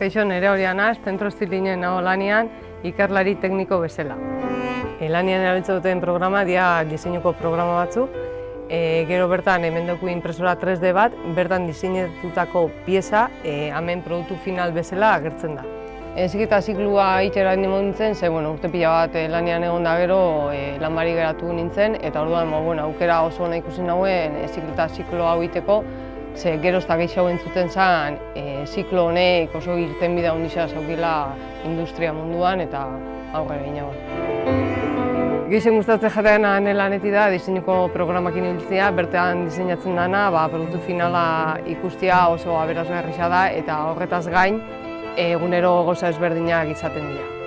Kaixo, nire horian naz, Zentro Estilinen nago lanian, ikerlari tekniko bezala. Lanian erabiltzen duten programa dira diseinuko programa batzuk. Gero bertan hemen dugu impresora 3D bat, bertan diseinatutako pieza hemen produktu final bezala agertzen da. Heziketa ziklua itxera nintzen, ze urte pila bat lanian egon da gero lan barik geratu nintzen, eta orduan aukera oso ona ikusi nauen heziketa ziklo hau egiteko, ze gero ez da gehiago entzuten zen ziklo honek oso irtenbide handia zaukila industria munduan eta aurrera egin hau. Gehien gustatzen jateana lanetik da diseinuko programakin ibiltzea, bertan diseinatzen dena, produktu finala ikustea oso aberasgarria da eta horretaz gain egunero gauza ezberdinak izaten dira.